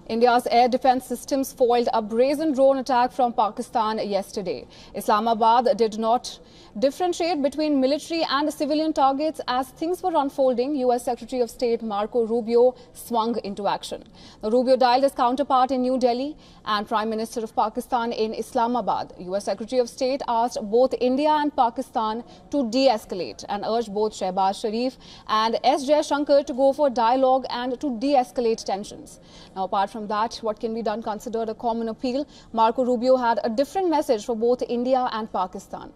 India's air defense systems foiled a brazen drone attack from Pakistan yesterday. Islamabad did not differentiate between military and civilian targets as things were unfolding. U.S. Secretary of State Marco Rubio swung into action. Now, Rubio dialed his counterpart in New Delhi and Prime Minister of Pakistan in Islamabad. U.S. Secretary of State asked both India and Pakistan to de-escalate and urged both Shehbaz Sharif and S. Jaishankar to go for dialogue and to de-escalate tensions. Now, apart from that, what can be done considered a common appeal. Marco Rubio had a different message for both India and Pakistan.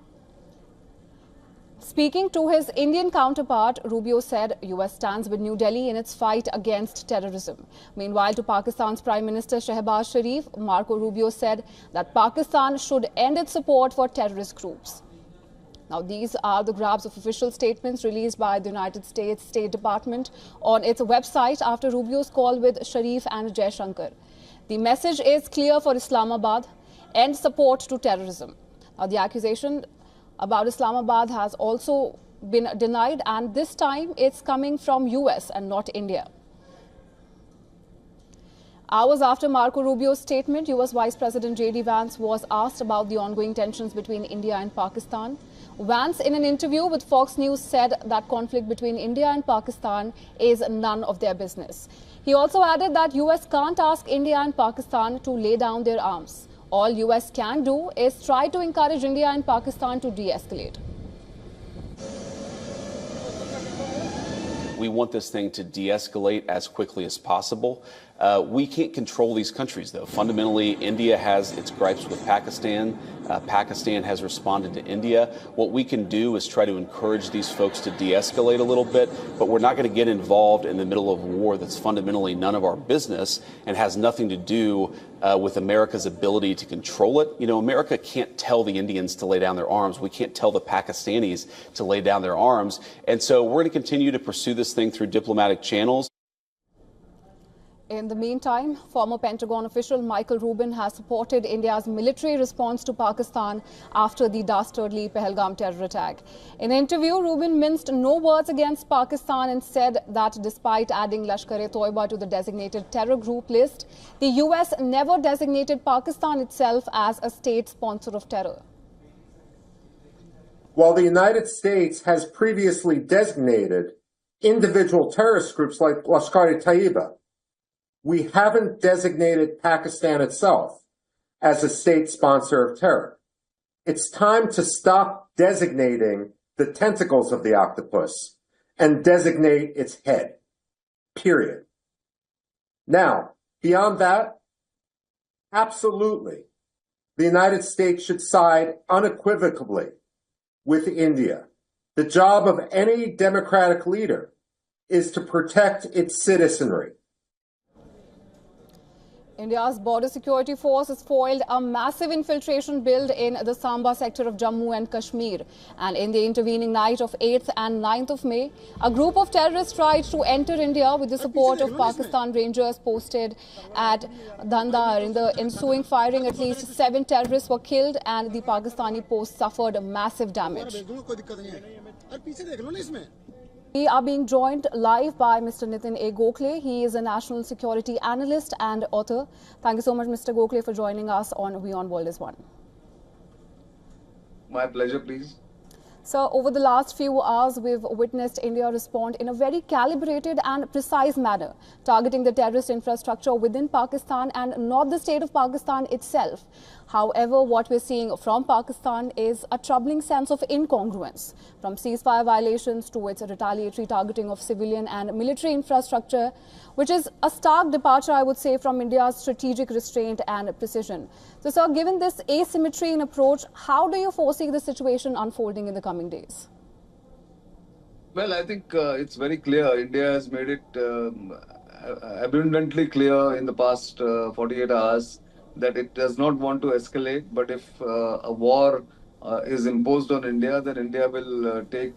Speaking to his Indian counterpart, Rubio said US stands with New Delhi in its fight against terrorism. Meanwhile, to Pakistan's Prime Minister Shehbaz Sharif, Marco Rubio said that Pakistan should end its support for terrorist groups. Now, these are the grabs of official statements released by the United States State Department on its website after Rubio's call with Sharif and Jaishankar. The message is clear for Islamabad: end support to terrorism. Now, the accusation about Islamabad has also been denied, and this time it's coming from US and not India. Hours after Marco Rubio's statement, US Vice President J.D. Vance was asked about the ongoing tensions between India and Pakistan. Vance, in an interview with Fox News, said that conflict between India and Pakistan is none of their business. He also added that US can't ask India and Pakistan to lay down their arms. All US can do is try to encourage India and Pakistan to de-escalate. We want this thing to de-escalate as quickly as possible. We can't control these countries, though. Fundamentally, India has its gripes with Pakistan. Pakistan has responded to India. What we can do is try to encourage these folks to de-escalate a little bit, but we're not going to get involved in the middle of a war that's fundamentally none of our business and has nothing to do with America's ability to control it. You know, America can't tell the Indians to lay down their arms. We can't tell the Pakistanis to lay down their arms. And so we're going to continue to pursue this thing through diplomatic channels. In the meantime, former Pentagon official Michael Rubin has supported India's military response to Pakistan after the dastardly Pahalgam terror attack. In an interview, Rubin minced no words against Pakistan and said that despite adding Lashkar-e-Toiba to the designated terror group list, the US never designated Pakistan itself as a state sponsor of terror. While the United States has previously designated individual terrorist groups like Lashkar-e-Taiba, we haven't designated Pakistan itself as a state sponsor of terror. It's time to stop designating the tentacles of the octopus and designate its head, period. Now, beyond that, absolutely, the United States should side unequivocally with India. The job of any democratic leader is to protect its citizenry. India's border security force has foiled a massive infiltration build in the Samba sector of Jammu and Kashmir. And in the intervening night of 8th and 9th of May, a group of terrorists tried to enter India with the support of Pakistan Rangers posted at Dandar. In the ensuing firing, at least 7 terrorists were killed and the Pakistani post suffered massive damage. We are being joined live by Mr. Nitin A. Gokhale. He is a national security analyst and author. Thank you so much, Mr. Gokhale, for joining us on WION World is One. My pleasure, please. So, over the last few hours, we've witnessed India respond in a very calibrated and precise manner, targeting the terrorist infrastructure within Pakistan and not the state of Pakistan itself. However, what we're seeing from Pakistan is a troubling sense of incongruence, from ceasefire violations to its retaliatory targeting of civilian and military infrastructure, which is a stark departure, I would say, from India's strategic restraint and precision. So, sir, given this asymmetry in approach, how do you foresee the situation unfolding in the coming days? Well, I think it's very clear. India has made it abundantly clear in the past 48 hours that it does not want to escalate. But if a war is imposed on India, then India will take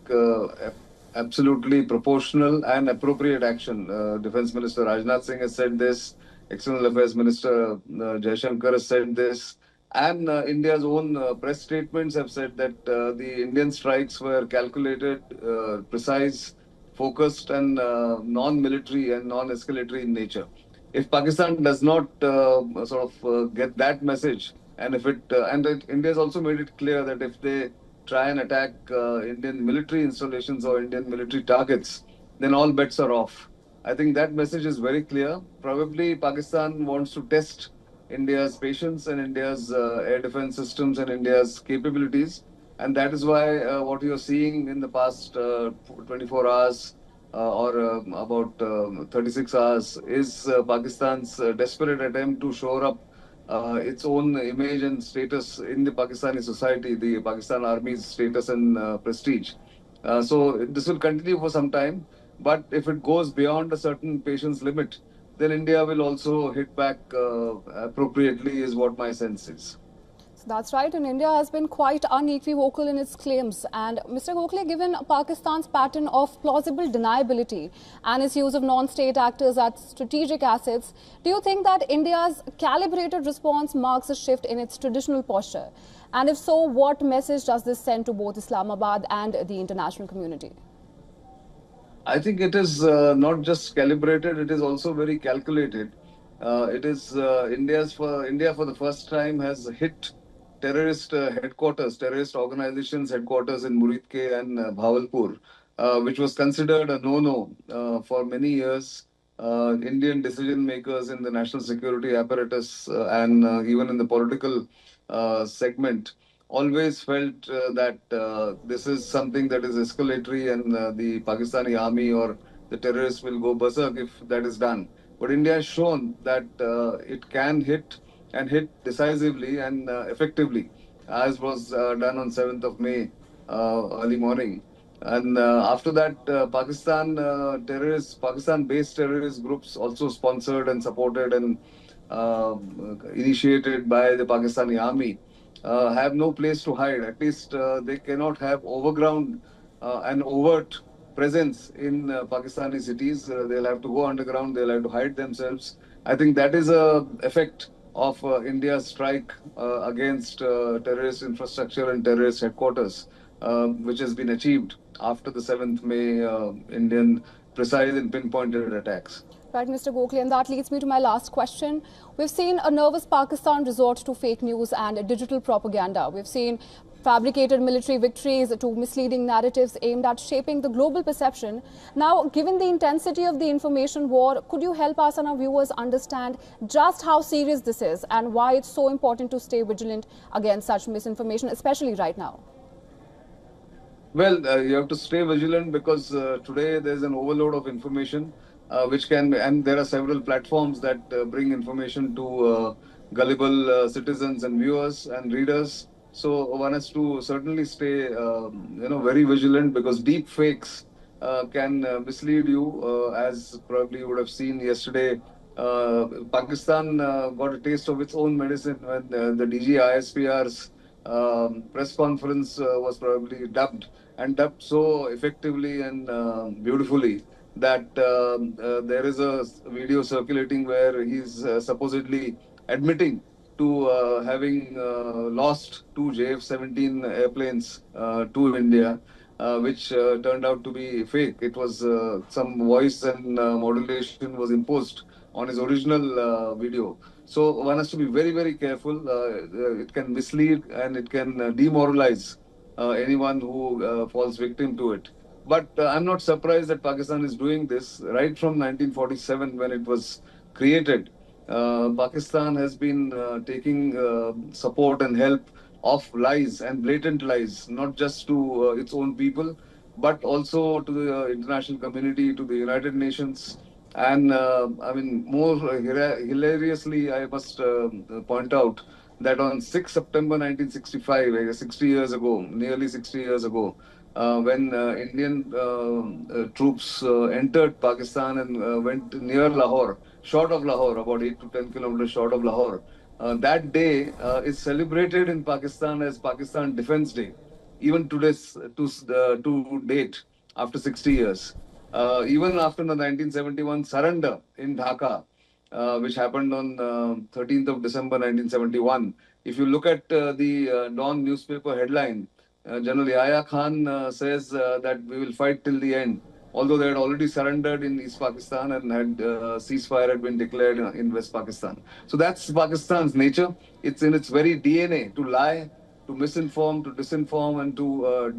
absolutely proportional and appropriate action. Defense Minister Rajnath Singh has said this. External Affairs Minister Jaishankar has said this. And India's own press statements have said that the Indian strikes were calculated, precise, focused and non-military and non-escalatory in nature. If Pakistan does not get that message, and if India has also made it clear that if they try and attack Indian military installations or Indian military targets, then all bets are off. I think that message is very clear. Probably Pakistan wants to test India's patience and India's air defense systems and India's capabilities. And that is why what you're seeing in the past 24 hours or about 36 hours is Pakistan's desperate attempt to shore up its own image and status in the Pakistani society, the Pakistan Army's status and prestige. So this will continue for some time, but if it goes beyond a certain patience limit, then India will also hit back appropriately, is what my sense is. So that's right, and India has been quite unequivocal in its claims. And Mr. Gokhale, given Pakistan's pattern of plausible deniability and its use of non-state actors as strategic assets, do you think that India's calibrated response marks a shift in its traditional posture? And if so, what message does this send to both Islamabad and the international community? I think it is not just calibrated; it is also very calculated. It is India for the first time has hit terrorist headquarters, terrorist organizations headquarters in Muridke and Bhavalpur, which was considered a no-no for many years. Indian decision makers in the national security apparatus and even in the political segment always felt that this is something that is escalatory and the Pakistani army or the terrorists will go berserk if that is done. But India has shown that it can hit and hit decisively and effectively, as was done on 7th of May early morning. And after that, Pakistan-based terrorist groups also sponsored and supported and initiated by the Pakistani army have no place to hide. At least they cannot have overground and overt presence in Pakistani cities. They'll have to go underground. They'll have to hide themselves. I think that is a effect of India's strike against terrorist infrastructure and terrorist headquarters, which has been achieved after the 7th May Indian precise and pinpointed attacks. Right, Mr. Gokhale, and that leads me to my last question. We've seen a nervous Pakistan resort to fake news and digital propaganda. We've seen fabricated military victories to misleading narratives aimed at shaping the global perception. Now, given the intensity of the information war, could you help us and our viewers understand just how serious this is and why it's so important to stay vigilant against such misinformation, especially right now? Well, you have to stay vigilant because today there's an overload of information, and there are several platforms that bring information to gullible citizens and viewers and readers. So one has to certainly stay, very vigilant because deep fakes can mislead you, as probably you would have seen yesterday. Pakistan got a taste of its own medicine when the DG ISPR's press conference was probably dubbed so effectively and beautifully that there is a video circulating where he's supposedly admitting to having lost two JF-17 airplanes to India, which turned out to be fake. It was some voice and modulation was imposed on his original video. So one has to be very, very careful. It can mislead and it can demoralize anyone who falls victim to it. But I'm not surprised that Pakistan is doing this right from 1947 when it was created. Pakistan has been taking support and help of lies and blatant lies, not just to its own people, but also to the international community, to the United Nations. And more hilariously, I must point out that on 6 September 1965, 60 years ago, nearly 60 years ago, when Indian troops entered Pakistan and went near Lahore, short of Lahore, about 8 to 10 kilometers short of Lahore. That day is celebrated in Pakistan as Pakistan Defense Day, even to this to date after 60 years. Even after the 1971 surrender in Dhaka, which happened on 13th of December 1971. If you look at the Dawn newspaper headline, General Yahya Khan says that we will fight till the end. although they had already surrendered in East Pakistan and had ceasefire had been declared in West Pakistan. So that's Pakistan's nature. It's in its very DNA to lie, to misinform, to disinform, and to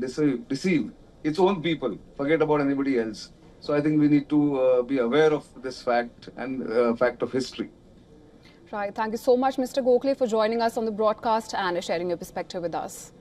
deceive its own people. Forget about anybody else. So I think we need to be aware of this fact and fact of history. Right. Thank you so much, Mr. Gokhale, for joining us on the broadcast and sharing your perspective with us.